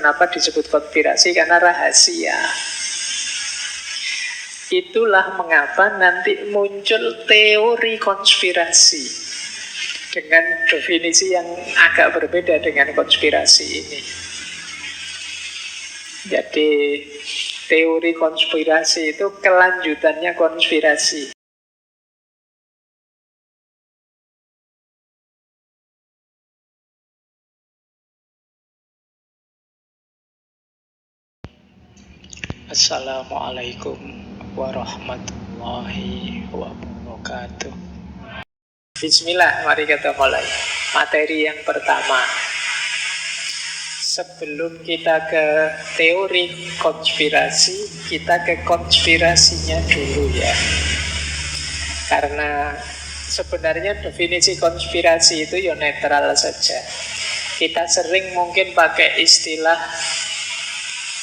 kenapa disebut konspirasi, karena rahasia. Itulah mengapa nanti muncul teori konspirasi dengan definisi yang agak berbeda dengan konspirasi ini. Jadi teori konspirasi itu kelanjutannya konspirasi. Assalamualaikum warahmatullahi wabarakatuh. Bismillah, mari kita mulai. Materi yang pertama. Sebelum kita ke teori konspirasi, kita ke konspirasinya dulu ya. Karena sebenarnya definisi konspirasi itu ya netral saja. Kita sering mungkin pakai istilah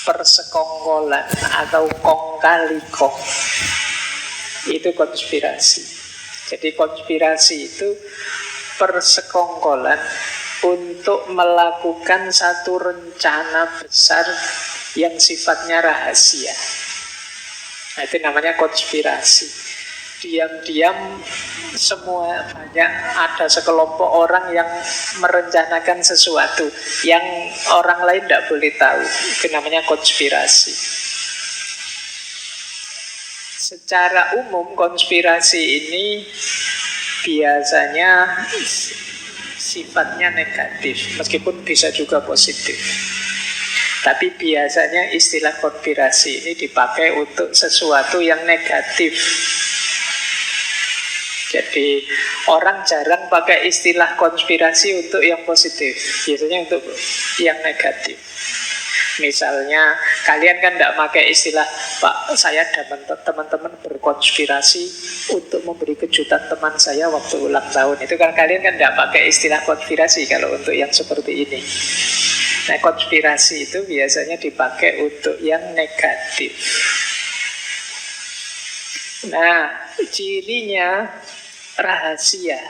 persekongkolan atau kong kali kong. Itu konspirasi. Jadi konspirasi itu persekongkolan untuk melakukan satu rencana besar yang sifatnya rahasia. Nah, itu namanya konspirasi. Diam-diam semua ada sekelompok orang yang merencanakan sesuatu yang orang lain tidak boleh tahu. Itu namanya konspirasi. Secara umum konspirasi ini biasanya sifatnya negatif, meskipun bisa juga positif. Tapi biasanya istilah konspirasi ini dipakai untuk sesuatu yang negatif. Jadi orang jarang pakai istilah konspirasi untuk yang positif, biasanya untuk yang negatif. Misalnya kalian kan tidak pakai istilah, Pak, saya dan teman-teman berkonspirasi untuk memberi kejutan teman saya waktu ulang tahun. Itu kan kalian kan tidak pakai istilah konspirasi kalau untuk yang seperti ini. Nah, konspirasi itu biasanya dipakai untuk yang negatif. Nah, cirinya rahasia.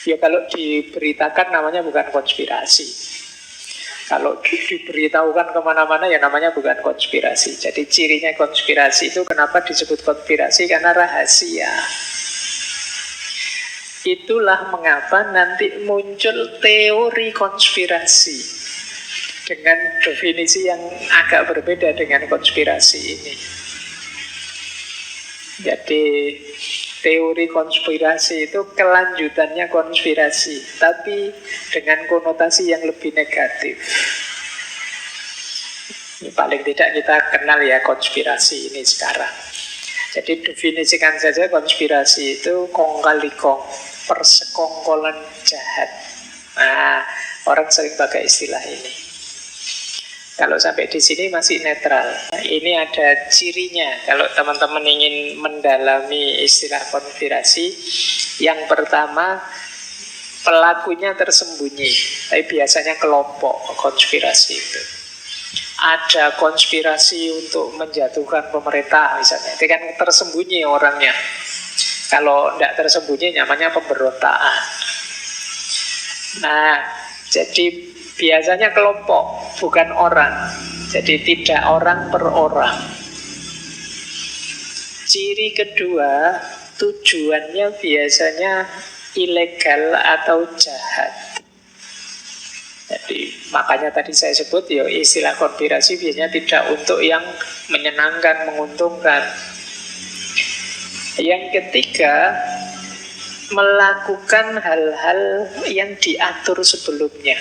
Ya kalau diberitakan namanya bukan konspirasi. Kalau diberitahukan kemana-mana ya namanya bukan konspirasi. Jadi cirinya konspirasi itu kenapa disebut konspirasi? Karena rahasia. Itulah mengapa nanti muncul teori konspirasi dengan definisi yang agak berbeda dengan konspirasi ini. Jadi teori konspirasi itu kelanjutannya konspirasi, tapi dengan konotasi yang lebih negatif. Ini paling tidak kita kenal ya konspirasi ini sekarang. Jadi definisikan saja konspirasi itu kong kali kong, persekongkolan jahat. Nah, orang sering pakai istilah ini. Kalau sampai di sini masih netral. Nah, ini ada cirinya. Kalau teman-teman ingin mendalami istilah konspirasi, yang pertama pelakunya tersembunyi. Tapi biasanya kelompok konspirasi itu. Ada konspirasi untuk menjatuhkan pemerintah misalnya. Itu kan tersembunyi orangnya. Kalau tidak tersembunyi namanya pemberontakan. Nah, jadi biasanya kelompok, bukan orang. Jadi tidak orang per orang. Ciri kedua, tujuannya biasanya ilegal atau jahat. Jadi makanya tadi saya sebut ya istilah konspirasi biasanya tidak untuk yang menyenangkan, menguntungkan. Yang ketiga, melakukan hal-hal yang diatur sebelumnya.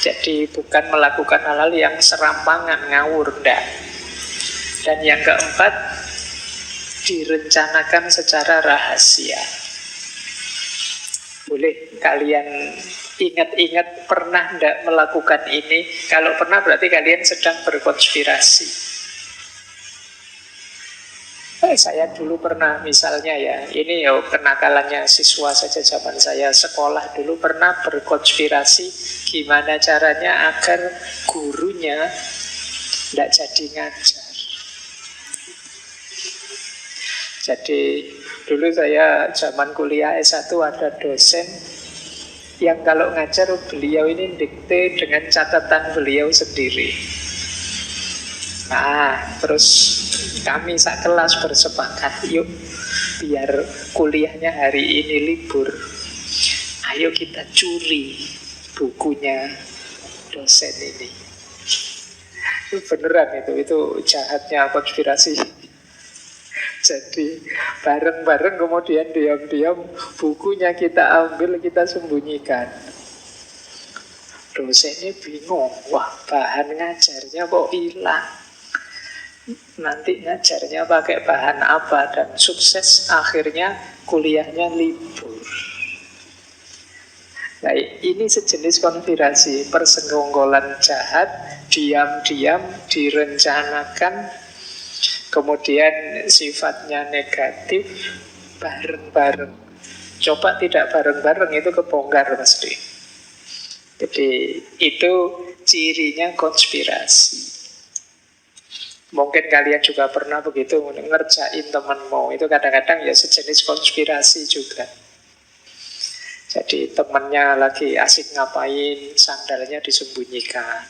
Jadi bukan melakukan hal-hal yang serampangan, ngawur, enggak. Dan yang keempat, direncanakan secara rahasia. Boleh kalian ingat-ingat pernah enggak melakukan ini? Kalau pernah berarti kalian sedang berkonspirasi. Saya dulu pernah misalnya ya, ini ya kenakalannya siswa saja zaman saya sekolah dulu pernah berkonspirasi gimana caranya agar gurunya tidak jadi ngajar. Jadi dulu saya zaman kuliah S1 ada dosen Yang kalau ngajar beliau ini dikte dengan catatan beliau sendiri. Nah, terus kami sak kelas bersepakat, yuk biar kuliahnya hari ini libur, ayo kita curi bukunya dosen ini. Itu beneran, itu jahatnya konspirasi. Jadi bareng-bareng kemudian diam-diam bukunya kita ambil, kita sembunyikan. Dosennya bingung, wah bahan ngajarnya kok hilang. Nanti ngajarnya pakai bahan apa, dan sukses akhirnya kuliahnya libur. Nah, ini sejenis konspirasi, persekongkolan jahat, diam-diam direncanakan, kemudian sifatnya negatif, bareng-bareng. Coba tidak bareng-bareng itu kebongkar pasti. Jadi itu cirinya konspirasi. Mungkin kalian juga pernah begitu ngerjain temanmu, itu kadang-kadang ya sejenis konspirasi juga. Jadi temannya lagi asik ngapain, sandalnya disembunyikan.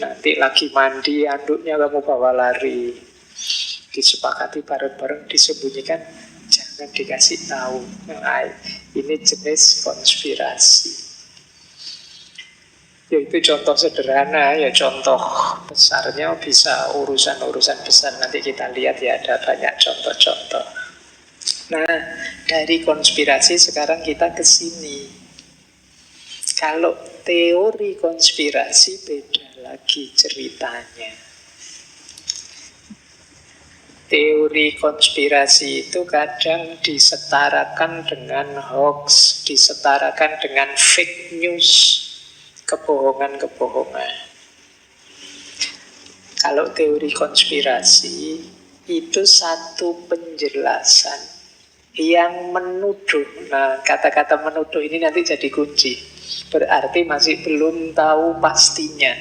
Nanti lagi mandi, anduknya kamu bawa lari. Disepakati bareng-bareng, disembunyikan, jangan dikasih tahu. Nah, ini jenis konspirasi. Ya itu contoh sederhana, ya contoh besarnya bisa urusan-urusan besar. Nanti kita lihat ya, ada banyak contoh-contoh. Nah, dari konspirasi sekarang kita ke sini. Kalau teori konspirasi beda lagi ceritanya. Teori konspirasi itu kadang disetarakan dengan hoax, disetarakan dengan fake news, kebohongan-kebohongan. Kalau teori konspirasi itu satu penjelasan yang menuduh. Nah, kata-kata menuduh ini nanti jadi kunci. Berarti masih belum tahu pastinya.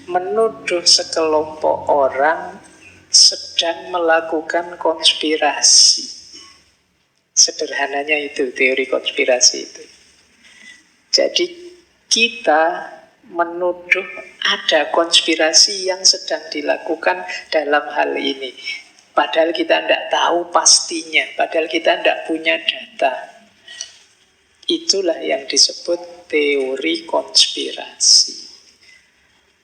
Menuduh sekelompok orang sedang melakukan konspirasi. Sederhananya itu teori konspirasi itu. Jadi kita menuduh ada konspirasi yang sedang dilakukan dalam hal ini. Padahal kita tidak tahu pastinya, padahal kita tidak punya data. Itulah yang disebut teori konspirasi.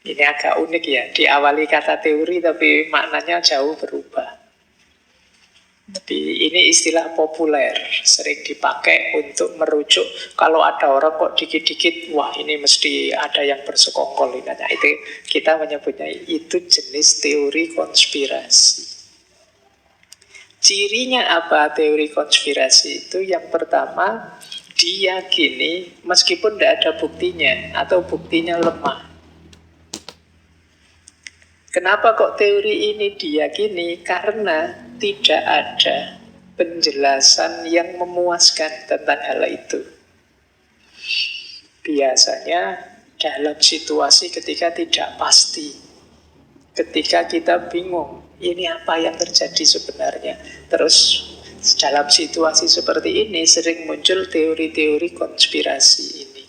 Ini agak unik ya, diawali kata teori tapi maknanya jauh berubah. Jadi ini istilah populer, sering dipakai untuk merujuk kalau ada orang kok dikit-dikit, wah ini mesti ada yang bersekongkol. Nah, itu kita menyebutnya itu jenis teori konspirasi. Cirinya apa teori konspirasi itu? Yang pertama, diyakini meskipun tidak ada buktinya atau buktinya lemah. Kenapa kok teori ini diyakini? Karena tidak ada penjelasan yang memuaskan tentang hal itu. Biasanya dalam situasi ketika tidak pasti, ketika kita bingung, ini apa yang terjadi sebenarnya. Terus dalam situasi seperti ini sering muncul teori-teori konspirasi ini.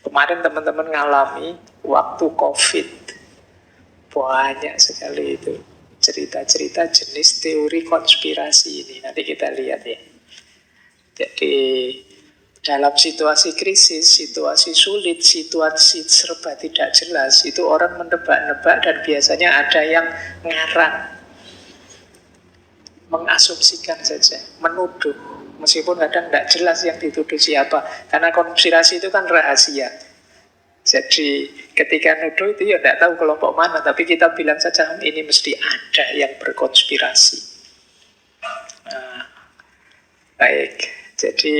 Kemarin teman-teman ngalami waktu COVID, banyak sekali itu cerita-cerita jenis teori konspirasi ini. Nanti kita lihat ya. Jadi dalam situasi krisis, situasi sulit, situasi serba tidak jelas, itu orang menebak-nebak dan biasanya ada yang ngarang, mengasumsikan saja, menuduh, meskipun kadang tidak jelas yang dituduh siapa, karena konspirasi itu kan rahasia. Jadi ketika nuduh itu ya tidak tahu kelompok mana, tapi kita bilang saja ini mesti ada yang berkonspirasi. Nah, baik. Jadi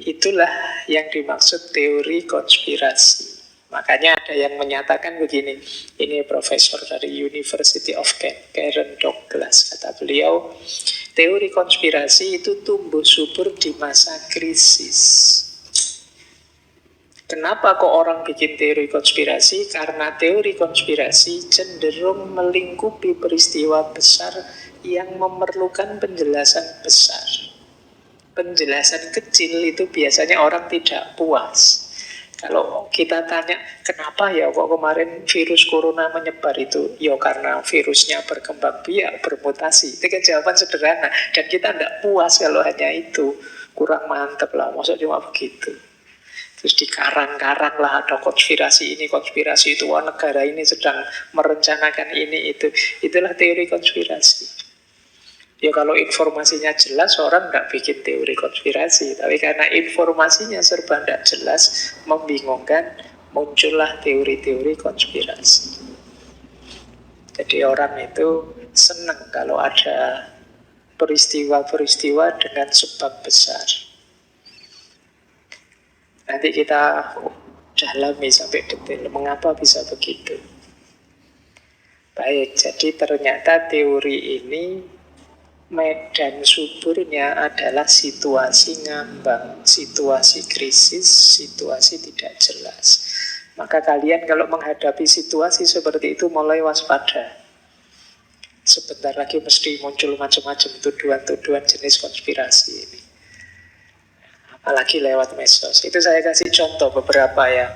itulah yang dimaksud teori konspirasi. Makanya ada yang menyatakan begini, ini profesor dari University of Kent, Karen Douglas, kata beliau, teori konspirasi itu tumbuh subur di masa krisis. Kenapa kok orang bikin teori konspirasi? Karena teori konspirasi cenderung melingkupi peristiwa besar yang memerlukan penjelasan besar. penjelasan kecil itu biasanya orang tidak puas. Kalau kita tanya, kenapa ya kok kemarin virus corona menyebar itu? Ya karena virusnya berkembang biak, bermutasi. Itu kan jawaban sederhana. Dan kita tidak puas kalau hanya itu. Kurang mantep lah, maksudnya cuma begitu. Terus dikarang-karang lah ada konspirasi ini, konspirasi itu. Wah, negara ini sedang merencanakan ini, itu. Itulah teori konspirasi. Ya kalau informasinya jelas, orang nggak bikin teori konspirasi. Tapi karena informasinya serba nggak jelas, membingungkan, muncullah teori-teori konspirasi. Jadi orang itu senang kalau ada peristiwa-peristiwa dengan sebab besar. Nanti kita dalami sampai detail mengapa bisa begitu. Baik, jadi ternyata teori ini medan suburnya adalah situasi ngambang, situasi krisis, situasi tidak jelas. Maka kalian kalau menghadapi situasi seperti itu mulai waspada. Sebentar lagi mesti muncul macam-macam tuduhan-tuduhan jenis konspirasi ini. Apalagi lewat medsos. Itu saya kasih contoh beberapa ya.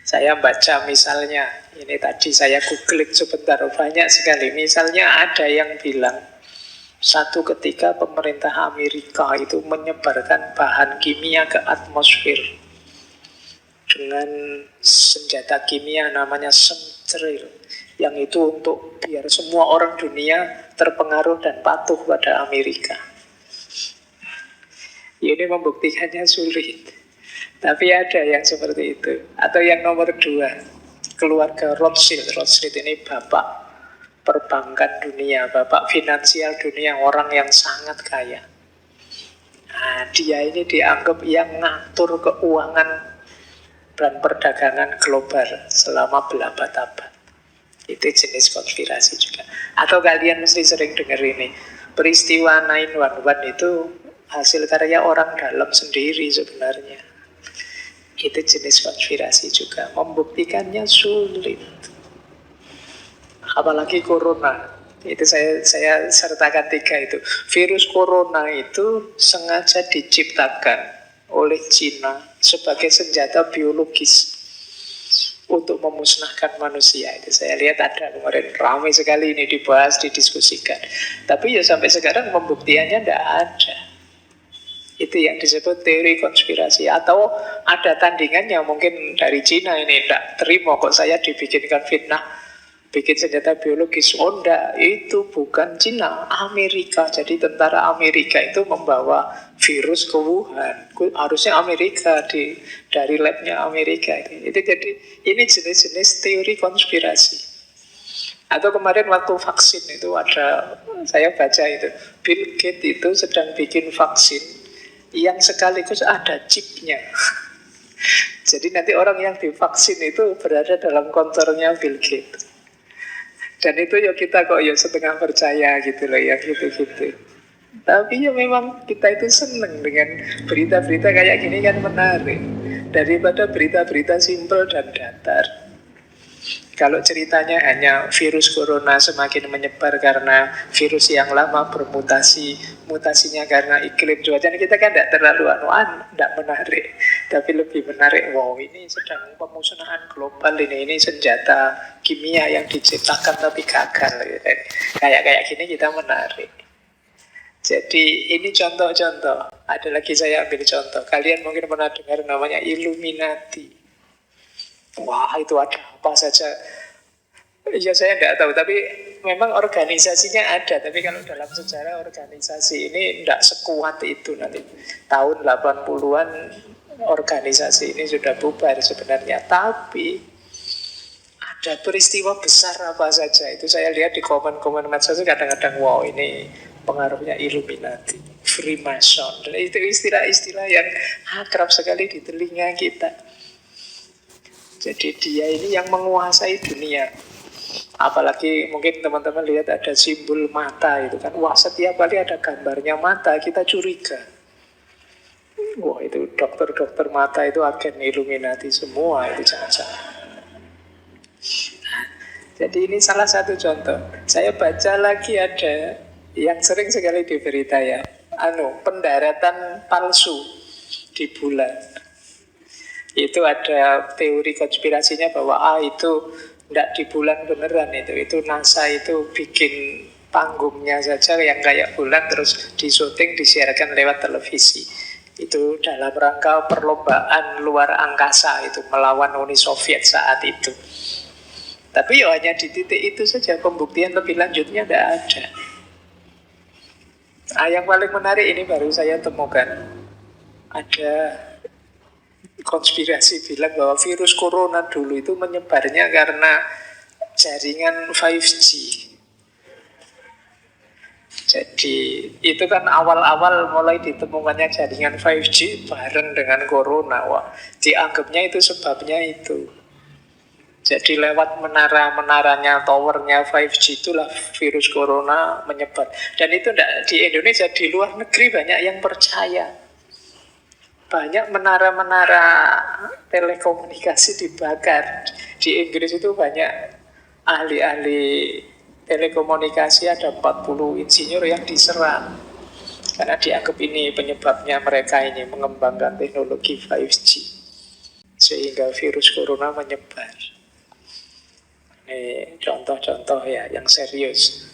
Saya baca misalnya, ini tadi saya googling sebentar, banyak sekali. Misalnya ada yang bilang, satu ketika pemerintah Amerika itu menyebarkan bahan kimia ke atmosfer dengan senjata kimia namanya chemtrail, yang itu untuk biar semua orang dunia terpengaruh dan patuh pada Amerika. Ini membuktikannya sulit, tapi ada yang seperti itu. Atau yang nomor 2, keluarga Rothschild. Rothschild ini bapak perbankan dunia, bapak finansial dunia, orang yang sangat kaya. Nah, dia ini dianggap yang ngatur keuangan dan perdagangan global selama berabad-abad. Itu jenis konspirasi juga. Atau kalian mesti sering dengar ini, peristiwa 9/11 itu hasil karya orang dalam sendiri sebenarnya. Itu jenis konspirasi juga. Membuktikannya sulit. Apalagi corona, itu saya sertakan 3 itu. Virus corona itu sengaja diciptakan oleh Cina sebagai senjata biologis untuk memusnahkan manusia. Itu saya lihat ada kemarin ramai sekali ini dibahas, didiskusikan. Tapi ya sampai sekarang pembuktiannya tidak ada. Itu yang disebut teori konspirasi. Atau ada tandingannya, mungkin dari Cina ini tidak terima kok saya dibikinkan fitnah bikin senjata biologis. Oh enggak, itu bukan Cina, Amerika. Jadi tentara Amerika itu membawa virus ke Wuhan. Harusnya Amerika, dari labnya Amerika. Itu jadi ini jenis-jenis teori konspirasi. Atau kemarin waktu vaksin itu ada, saya baca itu, Bill Gates itu sedang bikin vaksin yang sekaligus ada chipnya. Jadi nanti orang yang divaksin itu berada dalam kantornya Bill Gates. Dan itu ya kita kok ya setengah percaya gitu loh, ya gitu-gitu. Tapi ya memang kita itu seneng dengan berita-berita kayak gini, kan menarik. Daripada berita-berita simpel dan datar. Kalau ceritanya hanya virus corona semakin menyebar karena virus yang lama bermutasi, mutasinya karena iklim cuaca, kita kan tidak terlalu tidak menarik. Tapi lebih menarik, wow ini sedang pemusnahan global ini senjata kimia yang diciptakan tapi gagal. Kayak gini kita menarik. Jadi ini contoh-contoh. Ada lagi saya ambil contoh. Kalian mungkin pernah dengar namanya Illuminati. Wah itu ada apa saja. Ya saya tidak tahu, tapi memang organisasinya ada. Tapi kalau dalam sejarah organisasi ini tidak sekuat itu nanti. Tahun 80-an organisasi ini sudah bubar sebenarnya. Tapi ada peristiwa besar apa saja. Itu saya lihat di komen-komen medsos kadang-kadang, wow ini pengaruhnya Illuminati, Freemason. Dan itu istilah-istilah yang akrab sekali di telinga kita. Jadi dia ini yang menguasai dunia. Apalagi mungkin teman-teman lihat ada simbol mata itu kan. Wah setiap kali ada gambarnya mata kita curiga. Wah itu dokter-dokter mata itu agen Illuminati semua itu jangan-jangan. Jadi ini salah satu contoh. Saya baca lagi ada yang sering sekali di berita ya. pendaratan palsu di bulan. Itu ada teori konspirasinya bahwa itu tidak di bulan beneran, itu NASA itu bikin panggungnya saja yang kayak bulan, terus disuting, disiarkan lewat televisi. Itu dalam rangka perlombaan luar angkasa itu melawan Uni Soviet saat itu. Tapi ya hanya di titik itu saja, pembuktian lebih lanjutnya tidak ada. Yang paling menarik ini baru saya temukan, ada konspirasi bilang bahwa virus corona dulu itu menyebarnya karena jaringan 5G. Jadi itu kan awal-awal mulai ditemukannya jaringan 5G bareng dengan corona. Wah, dianggapnya itu sebabnya itu. Jadi lewat menara-menaranya, towernya 5G itulah virus corona menyebar. Dan itu enggak di Indonesia, di luar negeri banyak yang percaya. Banyak menara-menara telekomunikasi dibakar. Di Inggris itu banyak ahli-ahli telekomunikasi, ada 40 insinyur yang diserang. Karena dianggap ini penyebabnya mereka ini mengembangkan teknologi 5G. Sehingga virus corona menyebar. Ini contoh-contoh ya yang serius.